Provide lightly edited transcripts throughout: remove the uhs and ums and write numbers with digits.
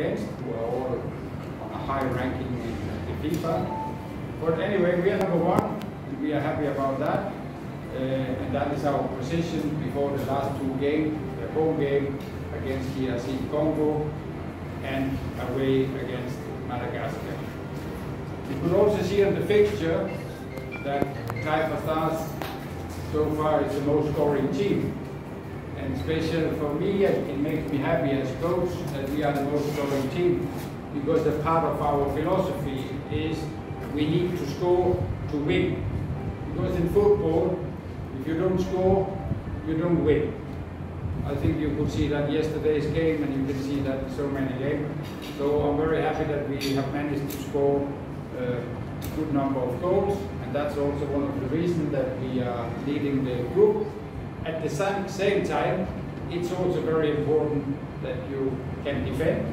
against, who are all on a high ranking in the FIFA. But anyway, we are number one, and we are happy about that. And that is our position before the last two games, the home game against DR Congo and away against Madagascar. You could also see on the fixture that Taifa Stars so far is the most scoring team. And especially for me, it makes me happy as coach that we are the most scoring team, because a part of our philosophy is we need to score to win. Because in football, if you don't score, you don't win. I think you could see that yesterday's game, and you can see that in so many games. So I'm very happy that we have managed to score a good number of goals, and that's also one of the reasons that we are leading the group. At the same time, it's also very important that you can defend,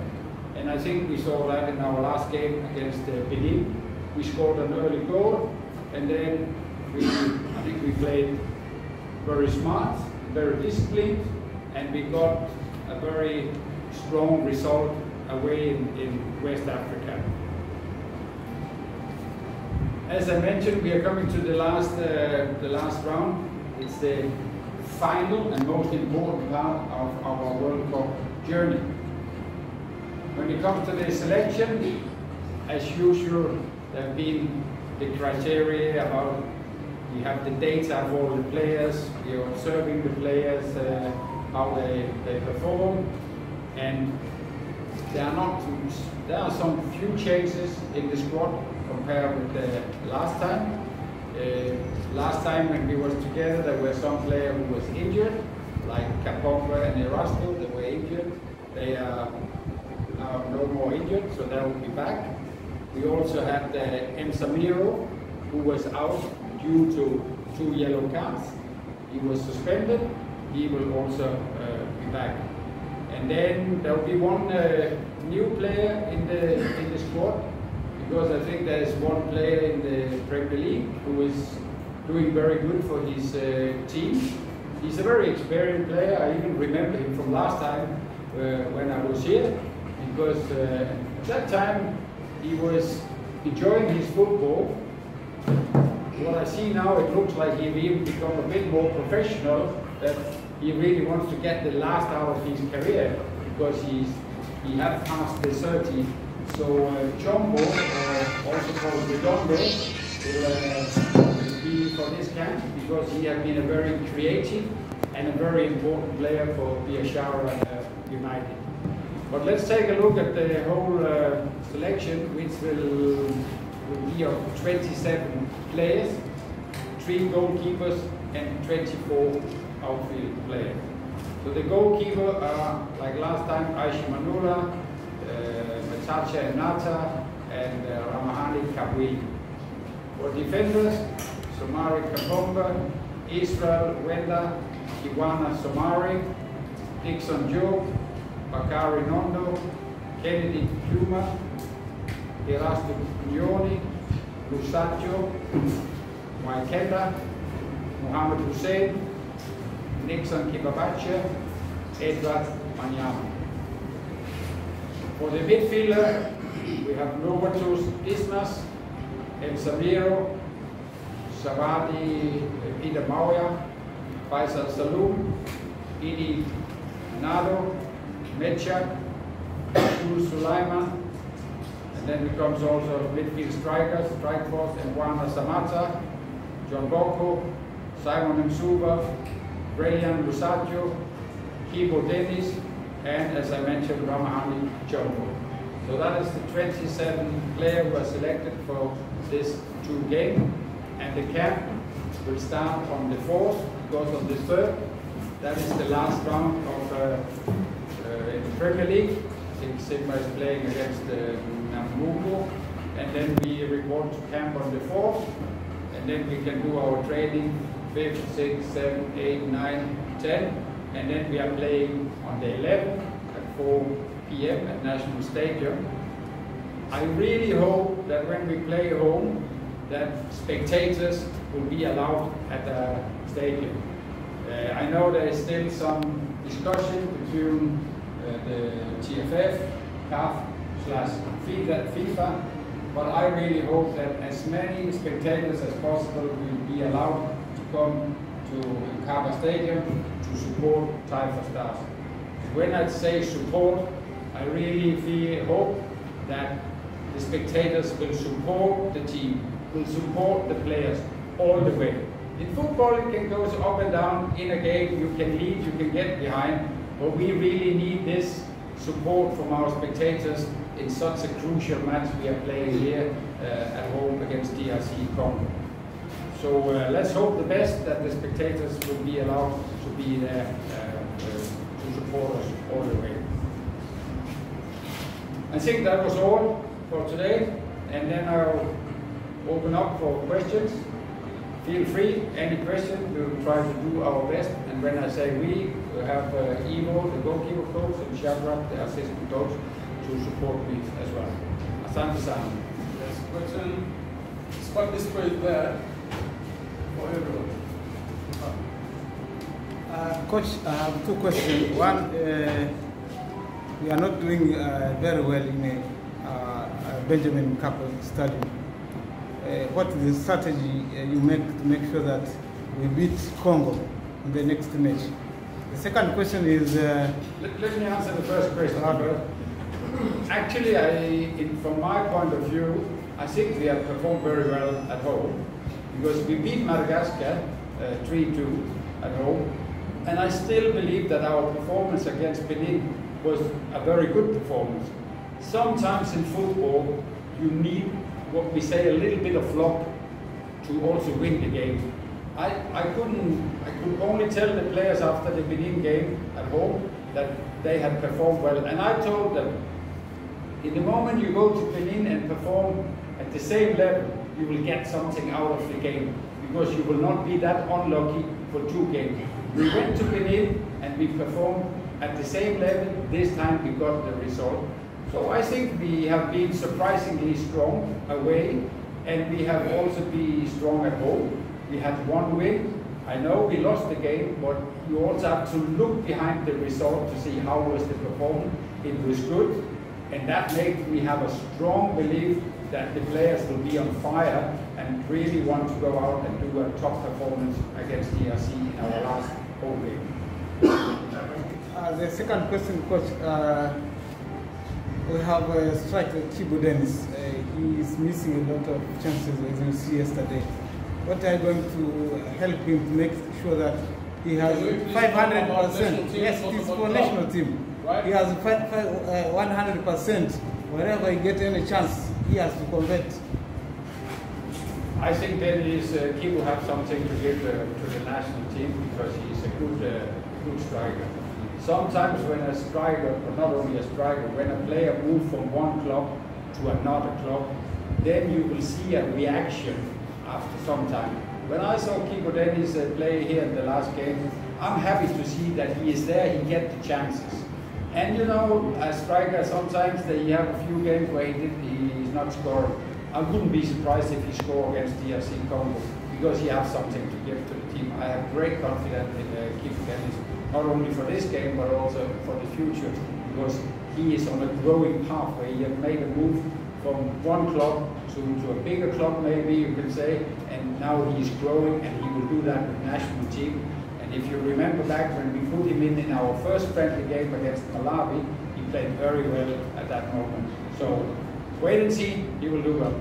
and I think we saw that in our last game against Benin. We scored an early goal, and then I think we played very smart, very disciplined, and we got a very strong result away in West Africa. As I mentioned, we are coming to the last round. It's the final and most important part of our World Cup journey. When it comes to the selection, as usual, there have been the criteria about, we have the data of all the players, we are observing the players, how they perform, and there are some few changes in the squad compared with the last time. Last time when we were together, there were some players who was injured, like Kapombe and Erasto, they were injured. They are now no more injured, so they will be back. We also had Samiro, who was out due to 2 yellow cards. He was suspended. He will also be back. And then there will be one new player in the squad, because I think there is one player in the Premier League who is doing very good for his team. He's a very experienced player. I even remember him from last time when I was here, because at that time he was enjoying his football. What I see now, it looks like he's even become a bit more professional, that he really wants to get the last out of his career, because he has passed the 30. So Chombo, also called Redondo, will be for this camp, because he has been a very creative and a very important player for Biashara United. But let's take a look at the whole selection, which will be of 27 players, 3 goalkeepers and 24 outfield players. So the goalkeeper are, like last time, Aishi Manula, Metacha Mnata, and Ramadhan Chombo. For defenders, Shomari Kapombe, Israel Wenda, Kiwana Somari, Dixon Joe, Bakari Nondo, Kennedy Pluma, Erasto Miongoni, Lusaggio, Waikenda, Mohamed Hussein, Nixon Kibabacha, Edward Manyama. For the midfielder, we have Novatus Dismas, Samiro, Savadi Peter Mauya, Faisal Saloom, Idi Nado, Mecha, Shul Sulaiman, and then becomes also midfield strikers, strike force, and Wana Samata, John Boko, Simon Msuva, Brian Lusaggio, Kibo Dennis, and as I mentioned, Ramadhan Chombo. So that is the 27 players who are selected for this 2 games, and the camp will start on the 4th, because on the 3rd, that is the last round of in the Premier League. I think Sigma is playing against Namuko, and then we report to camp on the 4th, and then we can do our training 5th, 6th, 7th, 8th, 9th, 10th, and then we are playing on the 11th at 4 p.m. at National Stadium. I really hope that when we play home, that spectators will be allowed at the stadium. I know there is still some discussion between the TFF CAF/FIFA, but I really hope that as many spectators as possible will be allowed to come to Oktoba Stadium to support Taifa Stars. When I say support, I really hope that the spectators will support the team, will support the players all the way. In football, it can go up and down. In a game, you can lead, you can get behind, but we really need this support from our spectators in such a crucial match we are playing here at home against DR Congo. So let's hope the best that the spectators will be allowed to be there to support us all the way. I think that was all for today, and then I'll open up for questions. Feel free, any question, we'll try to do our best. And when I say we have Ivo, the goalkeeper coach, and Shadrach, the assistant coach, to support me as well. Asante sana. Yes, question. Spot display there for everyone. Coach, I have two questions. One, we are not doing very well in Benjamin Mkapa Stadium. What is the strategy you make to make sure that we beat Congo in the next match? The second question is... let me answer the first question. Actually, from my point of view, I think we have performed very well at home, because we beat Madagascar 3-2 at home, and I still believe that our performance against Benin was a very good performance. Sometimes in football, you need what we say a little bit of luck to also win the game. I could only tell the players after the Benin game at home that they had performed well, and I told them, in the moment you go to Benin and perform at the same level, you will get something out of the game, because you will not be that unlucky for 2 games. We went to Benin and we performed at the same level. This time we got the result. So I think we have been surprisingly strong away, and we have also been strong at home. We had 1 win. I know we lost the game, but you also have to look behind the result to see how was the performance. It was good, and that makes me have a strong belief that the players will be on fire and really want to go out and do a top performance against DRC in our last home game. The second question, Coach. We have a striker, Kibu Dennis. He is missing a lot of chances, as you see yesterday. What are you going to help him to make sure that he has 500%? Yes, it is for national team. Right. He has 100%. Wherever he gets any chance, he has to convert. I think Dennis Kibu have something to give to the national team, because he's a good striker. Sometimes when a striker, or not only a striker, when a player moves from one club to another club, then you will see a reaction after some time. When I saw Kiko Dennis play here in the last game, I'm happy to see that he is there, he gets the chances. And you know, a striker, sometimes he have a few games where he's not scoring. I wouldn't be surprised if he scored against DRC Congo, because he has something to give to the team. I have great confidence in Kiko Dennis, not only for this game, but also for the future, because he is on a growing pathway. He has made a move from one club to a bigger club, maybe you could say, and now he's growing, and he will do that with the national team. And if you remember back when we put him in our first friendly game against Malawi, he played very well at that moment. So wait and see, he will do well.